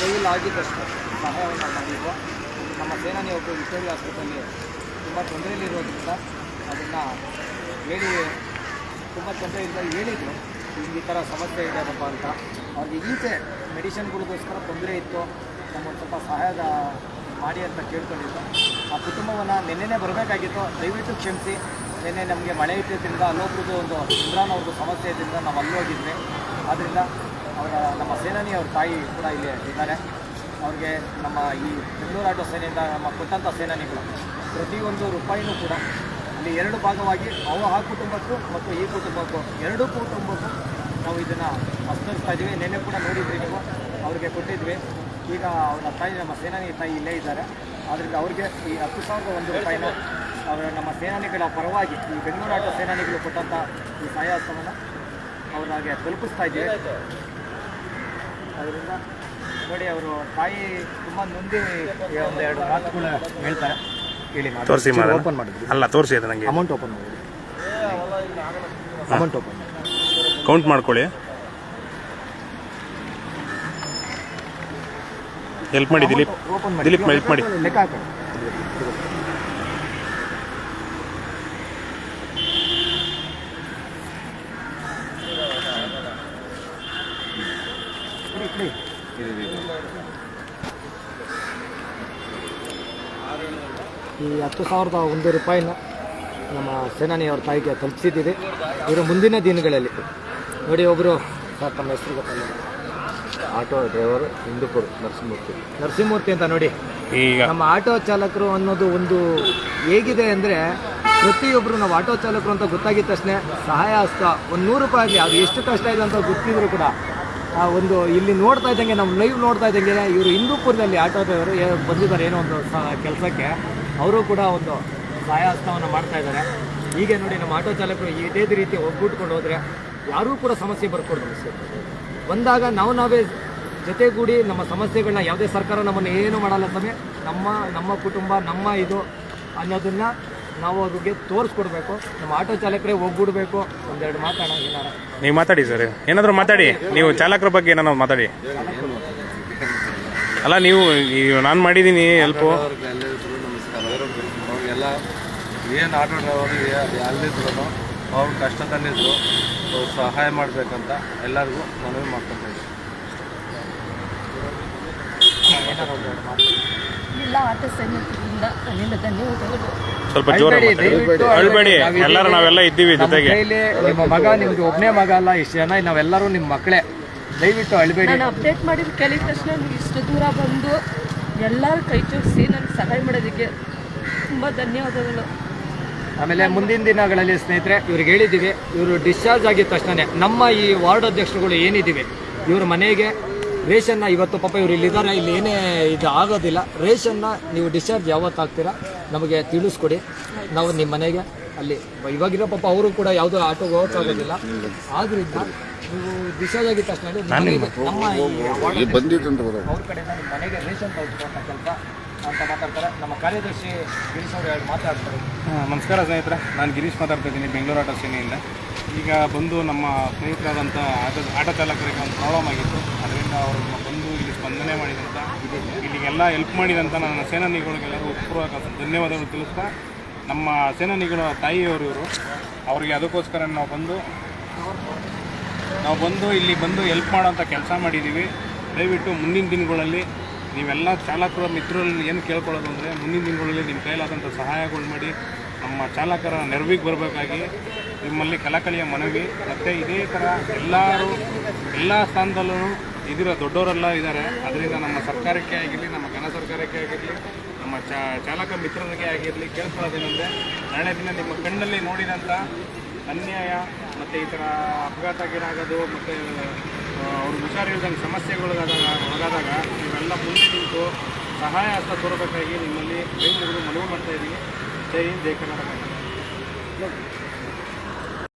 ಕೈಲಾಗಿದ್ದಷ್ಟು ಸಹಾಯವನ್ನು ಮಾಡಿದ್ದು. ನಮ್ಮ ಸೇನಾನಿ ಒಬ್ಬರು ವಿಕ್ಟೋರಿಯಾ ಆಸ್ಪತ್ರೆಯಲ್ಲಿ ತುಂಬ ತೊಂದರೆಯಲ್ಲಿರೋದ್ರಿಂದ ಅದನ್ನು ಹೇಳಿ ತುಂಬ ತೊಂದರೆಯಿಂದ ಹೇಳಿದರು, ಈ ಥರ ಸಮಸ್ಯೆ ಇದೆಯಪ್ಪ ಅಂತ. ಅವ್ರಿಗೆ ಈಚೆ ಮೆಡಿಷನ್ಗಳಿಗೋಸ್ಕರ ತೊಂದರೆ ಇತ್ತು, ನಮ್ಮೊಂದು ಸ್ವಲ್ಪ ಸಹಾಯ ಮಾಡಿ ಅಂತ ಕೇಳ್ಕೊಂಡಿದ್ದು. ಆ ಕುಟುಂಬವನ್ನು ನಿನ್ನೆನೇ ಬರಬೇಕಾಗಿತ್ತು, ದಯವಿಟ್ಟು ಕ್ಷಮಿಸಿ. ನಿನ್ನೆ ನಮಗೆ ಮಳೆ ಇದ್ದಿದ್ದರಿಂದ ಅಲ್ಲೊಬ್ರದ್ದು ಒಂದು ಇಮ್ರಾನ್ ಅವ್ರದ್ದು ಸಮಸ್ಯೆ ಇದ್ದಿಂದ ನಾವು ಅಲ್ಲೋಗಿದ್ವಿ. ಆದ್ದರಿಂದ ನಮ್ಮ ಸೇನಾನಿ ಅವ್ರ ತಾಯಿ ಕೂಡ ಇಲ್ಲಿ ಇದ್ದಾರೆ. ಅವ್ರಿಗೆ ನಮ್ಮ ಈ ಬೆಂಗಳೂರು ಆಟೋ ಸೇನೆಯಿಂದ ನಮ್ಮ ಕೊಟ್ಟಂಥ ಸೇನಾನಿಗಳು ಪ್ರತಿಯೊಂದು ರೂಪಾಯಿನೂ ಕೂಡ ಇಲ್ಲಿ 2 ಭಾಗವಾಗಿ ಆ ಕುಟುಂಬಕ್ಕೂ ಮತ್ತು ಈ ಕುಟುಂಬಕ್ಕೂ 2 ಕುಟುಂಬಕ್ಕೂ ನಾವು ಇದನ್ನು ಹಸ್ತಾಂತರಿಸ್ತಾ ಇದ್ದೀವಿ. ನಿನ್ನೆ ಕೂಡ ನೋಡಿದ್ರಿ ನೀವು, ಅವ್ರಿಗೆ ಕೊಟ್ಟಿದ್ವಿ. ಈಗ ಅವರ ತಾಯಿ, ನಮ್ಮ ಸೇನಾನಿ ತಾಯಿ ಇಲ್ಲೇ ಇದ್ದಾರೆ. ಆದ್ದರಿಂದ ಅವ್ರಿಗೆ ಈ 10,001 ರೂಪಾಯಿನ ನಮ್ಮ ಸೇನಾನಿಗಳ ಪರವಾಗಿ ಈ ಬೆಂಗಳೂರು ಆಟೋ ಸೇನಾನಿಗಳು ಕೊಟ್ಟಂಥ ಈ ಸಹಾಯ ಹಸ್ತವನ್ನು ಅವ್ರಿಗೆ ತಲುಪಿಸ್ತಾ ಇದ್ದೀವಿ. ಅದರಿಂದ ನೋಡಿ, ಅವರು ತಾಯಿ ತುಂಬ ನೊಂದಿ ಒಂದೆರಡು ಮಾತುಗಳು ಹೇಳ್ತಾರೆ. ಹೇಳಿ, ತೋರಿಸಿ. ಓಪನ್ ಮಾಡಿದ್ವಿ ಅಲ್ಲ, ತೋರಿಸಿ ಅದು ನನಗೆ. ಅಮೌಂಟ್ ಓಪನ್ ಮಾಡಿ, ಅಮೌಂಟ್ ಓಪನ್ ಕೌಂಟ್ ಮಾಡ್ಕೊಳ್ಳಿ. ಹೆಲ್ಪ್ ಮಾಡಿ ದಿಲೀಪ್, ದಿಲೀಪ್ ಹೆಲ್ಪ್ ಮಾಡಿ. ಲೆಕ್ಕ ಹಾಕೋಣ. ಈ 10,001 ರೂಪಾಯಿನ ನಮ್ಮ ಸೇನಾನಿಯವ್ರ ತಾಯಿಗೆ ತಲುಪಿಸಿದ್ದೀವಿ. ಇವರು ಮುಂದಿನ ದಿನಗಳಲ್ಲಿ ನೋಡಿ, ಒಬ್ಬರು ಸರ್ ತಮ್ಮ ಹೆಸರು ಗೊತ್ತಲ್ಲ, ಆಟೋ ಡ್ರೈವರ್ ಹಿಂದೂಪುರ ನರಸಿಂಹಮೂರ್ತಿ ಅಂತ. ನೋಡಿ, ಈಗ ನಮ್ಮ ಆಟೋ ಚಾಲಕರು ಅನ್ನೋದು ಒಂದು ಹೇಗಿದೆ ಅಂದರೆ, ಪ್ರತಿಯೊಬ್ಬರು ನಾವು ಆಟೋ ಚಾಲಕರು ಅಂತ ಗೊತ್ತಾಗಿದ್ದ ತಕ್ಷಣ ಸಹಾಯ ಹಸ್ತ ಒಂದು 100 ರೂಪಾಯಿ ಆಗಲಿ, ಅದು ಎಷ್ಟು ಕಷ್ಟ ಇದೆ ಅಂತ ಗೊತ್ತಿದ್ರು ಕೂಡ ಒಂದು ಇಲ್ಲಿ ನೋಡ್ತಾ ಇದ್ದಂಗೆ, ನಮ್ಮ ಲೈವ್ ನೋಡ್ತಾ ಇದ್ದಂಗೆ ಇವರು ಹಿಂದೂಪುರದಲ್ಲಿ ಆಟೋ ಡ್ರೈವರು ಬಂದಿದ್ದಾರೆ ಏನೋ ಒಂದು ಕೆಲಸಕ್ಕೆ. ಅವರು ಕೂಡ ಒಂದು ಸಹಾಯ ಹಸ್ತವನ್ನು ಮಾಡ್ತಾ ಇದ್ದಾರೆ. ಹೀಗೆ ನೋಡಿ, ನಮ್ಮ ಆಟೋ ಚಾಲಕರು ಇದೇ ರೀತಿ ಒಗ್ಗೂಟ್ಕೊಂಡು ಹೋದರೆ ಯಾರೂ ಕೂಡ ಸಮಸ್ಯೆ ಬರ್ಕೊಡ್ದು. ಬಂದಾಗ ನಾವೇ ಜೊತೆಗೂಡಿ ನಮ್ಮ ಸಮಸ್ಯೆಗಳನ್ನ, ಯಾವುದೇ ಸರ್ಕಾರ ನಮ್ಮನ್ನು ಏನು ಮಾಡಲ್ಲ ಸ್ವಾಮಿ, ನಮ್ಮ ಕುಟುಂಬ ನಮ್ಮ ಇದು ಅನ್ನೋದನ್ನು ನಾವು ಅವ್ರಿಗೆ ತೋರಿಸ್ಕೊಡ್ಬೇಕು. ನಮ್ಮ ಆಟೋ ಚಾಲಕರೇ ಒಗ್ಗೂಡಬೇಕು. ಒಂದೆರಡು ಮಾತಾಡೋಣ. ಏನಾರ ನೀವು ಮಾತಾಡಿ ಸರ್, ಏನಾದರೂ ಮಾತಾಡಿ. ನೀವು ಚಾಲಕರ ಬಗ್ಗೆ ಏನಾದ್ರು ಮಾತಾಡಿ. ಅಲ್ಲ, ನೀವು ನಾನು ಮಾಡಿದ್ದೀನಿ ಹೆಲ್ಪು. ನಮಸ್ಕಾರ. ಅವ್ರಿಗೆಲ್ಲ ಏನು ಆಟೋ ಡ್ರೈವರ್ ಎಲ್ಲಿದ್ರು ಅವ್ರು ಕಷ್ಟದಲ್ಲಿದ್ದರು, ಅವ್ರು ಸಹಾಯ ಮಾಡಬೇಕಂತ ಎಲ್ಲರಿಗೂ ಮನವಿ ಮಾಡ್ಕೊತಾ ಇದ್ದೀವಿ. ಎಲ್ಲ ಆಟೋ ಸೈನಿಕರಿಂದ ಅಲ್ಲಿಂದ ಧನ್ಯವಾದಗಳು. ಸ್ವಲ್ಪ ಜೋರಾಗಿ ಅಳ್ಬೇಡಿ, ಎಲ್ಲರೂ ನಾವೆಲ್ಲ ಇದ್ದೀವಿ ಜೊತೆಗೆ. ನಿಮ್ಮ ಮಗ ನಿಮ್ಗೆ ಒಬ್ಬನೇ ಮಗ ಅಲ್ಲ, ಇಷ್ಟು ಜನ ನಾವೆಲ್ಲರೂ ನಿಮ್ಮ ಮಕ್ಕಳೇ. ದಯವಿಟ್ಟು ಅಳ್ಬೇಡಿ. ನಾನು ಅಪ್ಡೇಟ್ ಮಾಡಿದ ಕೇಳಿದ ತಕ್ಷಣ ನೀವು ಇಷ್ಟು ದೂರ ಬಂದು ಎಲ್ಲರೂ ಕೈ ಜೋಡಿಸಿ ನನಗೆ ಸಹಾಯ ಮಾಡೋದಕ್ಕೆ ತುಂಬ ಧನ್ಯವಾದಗಳು. ಆಮೇಲೆ ಮುಂದಿನ ದಿನಗಳಲ್ಲಿ ಸ್ನೇಹಿತರೆ, ಇವ್ರಿಗೆ ಹೇಳಿದ್ದೀವಿ, ಇವರು ಡಿಸ್ಚಾರ್ಜ್ ಆಗಿದ ತಕ್ಷಣ ನಮ್ಮ ಈ ವಾರ್ಡ್ ಅಧ್ಯಕ್ಷರುಗಳು ಏನಿದ್ದೀವಿ, ಇವ್ರ ಮನೆಗೆ ರೇಷನ್ನ ಇವತ್ತು ಪಾಪ ಇವ್ರು ಇಲ್ಲಿದ್ದಾರೆ, ಇಲ್ಲಿ ಏನೇ ಇದು ಆಗೋದಿಲ್ಲ. ರೇಷನ್ನ ನೀವು ಡಿಸ್ಚಾರ್ಜ್ ಯಾವತ್ತು ಆಗ್ತೀರಾ ನಮಗೆ ತಿಳಿಸ್ಕೊಡಿ. ನಾವು ನಿಮ್ಮ ಮನೆಗೆ ಅಲ್ಲಿ ಇವಾಗಿರೋ ಪಾಪ ಅವರು ಕೂಡ ಯಾವುದೋ ಆಟೋಗೆ ಹೋಗೋಕ್ಕಾಗೋದಿಲ್ಲ. ಆದ್ದರಿಂದ ನೀವು ಡಿಸ್ಚಾರ್ಜ್ ಆಗಿದ ತಕ್ಷಣ ನಮ್ಮ ಅವ್ರ ಕಡೆಯಿಂದ ನಿಮ್ಮ ಮನೆಗೆ ರೇಷನ್ ತಗೊಳ್ಳುವಂಥ ಕೆಲಸ ಅಂತ ಮಾತಾಡ್ತಾರೆ. ನಮ್ಮ ಕಾರ್ಯದರ್ಶಿ ಗಿರೀಶ್ ಅವರು ಮಾತಾಡ್ತಾರೆ. ನಮಸ್ಕಾರ ಸ್ನೇಹಿತರೆ, ನಾನು ಗಿರೀಶ್ ಮಾತಾಡ್ತಾ ಇದ್ದೀನಿ ಬೆಂಗಳೂರು ಆಟೋ ಸೇನೆಯಿಂದ. ಈಗ ಬಂದು ನಮ್ಮ ಸ್ನೇಹಿತರಾದಂಥ ಆಟೋ ಚಾಲಕರಿಗೆ ಒಂದು ಪ್ರಾಬ್ಲಮ್ ಆಗಿತ್ತು. ಅದರಿಂದ ಅವರು ಬಂದು ಇಲ್ಲಿ ಸ್ಪಂದನೆ ಮಾಡಿದಂಥ, ಇಲ್ಲಿಗೆಲ್ಲ ಹೆಲ್ಪ್ ಮಾಡಿದಂಥ ನನ್ನ ಸೇನಾನಿಗಳಿಗೆಲ್ಲರೂ ಪೂರ್ವಕ ಧನ್ಯವಾದಗಳು ತಿಳಿಸ್ತಾ, ನಮ್ಮ ಸೇನಾನಿಗಳ ತಾಯಿಯವರು ಇವರು, ಅವರಿಗೆ ಅದಕ್ಕೋಸ್ಕರ ನಾವು ಬಂದು ಇಲ್ಲಿ ಬಂದು ಹೆಲ್ಪ್ ಮಾಡೋಂಥ ಕೆಲಸ ಮಾಡಿದ್ದೀವಿ. ದಯವಿಟ್ಟು ಮುಂದಿನ ದಿನಗಳಲ್ಲಿ ನೀವೆಲ್ಲ ಚಾಲಕರ ಮಿತ್ರರಲ್ಲಿ ಏನು ಕೇಳ್ಕೊಳ್ಳೋದು ಅಂದರೆ, ಮುಂದಿನ ದಿನಗಳಲ್ಲಿ ನಿಮ್ಮ ಕೈಲಾದಂಥ ಸಹಾಯಗಳು ಮಾಡಿ ನಮ್ಮ ಚಾಲಕರ ನೆರವಿಗೆ ಬರಬೇಕಾಗಿ ನಿಮ್ಮಲ್ಲಿ ಕಳಕಳಿಯ ಮನವಿ. ಮತ್ತು ಇದೇ ಥರ ಎಲ್ಲರೂ ಎಲ್ಲ ಸ್ಥಾನದಲ್ಲೂ ದೊಡ್ಡವರೆಲ್ಲ ಇದ್ದಾರೆ. ಅದರಿಂದ ನಮ್ಮ ಸರ್ಕಾರಕ್ಕೆ ಆಗಿರಲಿ, ನಮ್ಮ ಘನ ಸರ್ಕಾರಕ್ಕೆ ಆಗಿರಲಿ, ನಮ್ಮ ಚಾಲಕ ಮಿತ್ರರಿಗೆ ಆಗಿರಲಿ ಕೇಳ್ಕೊಳ್ಳೋದೇನೆಂದರೆ, ನಾಳೆ ದಿನ ನಿಮ್ಮ ಕಣ್ಣಲ್ಲಿ ನೋಡಿದಂಥ ಅನ್ಯಾಯ ಮತ್ತು ಈ ಥರ ಅಪಘಾತ ಗಿರಾಗೋದು ಮತ್ತು ಅವರು ಹುಷಾರಿಲ್ದಂಗೆ ಸಮಸ್ಯೆಗೊಳಗಾದಾಗ ನೀವೆಲ್ಲ ಮುಂದೆ ನಿಂತು ಸಹಾಯ ಹಸ್ತ ತೋರಬೇಕಾಗಿ ನಿಮ್ಮಲ್ಲಿ ಕೈ ಮುಗಿದು ಮನವಿ ಮಾಡ್ತಾಯಿದ್ದೀವಿ. ಜೈ ಹಿಂದ್, ಜೈ ಕರ್ನಾಟಕ.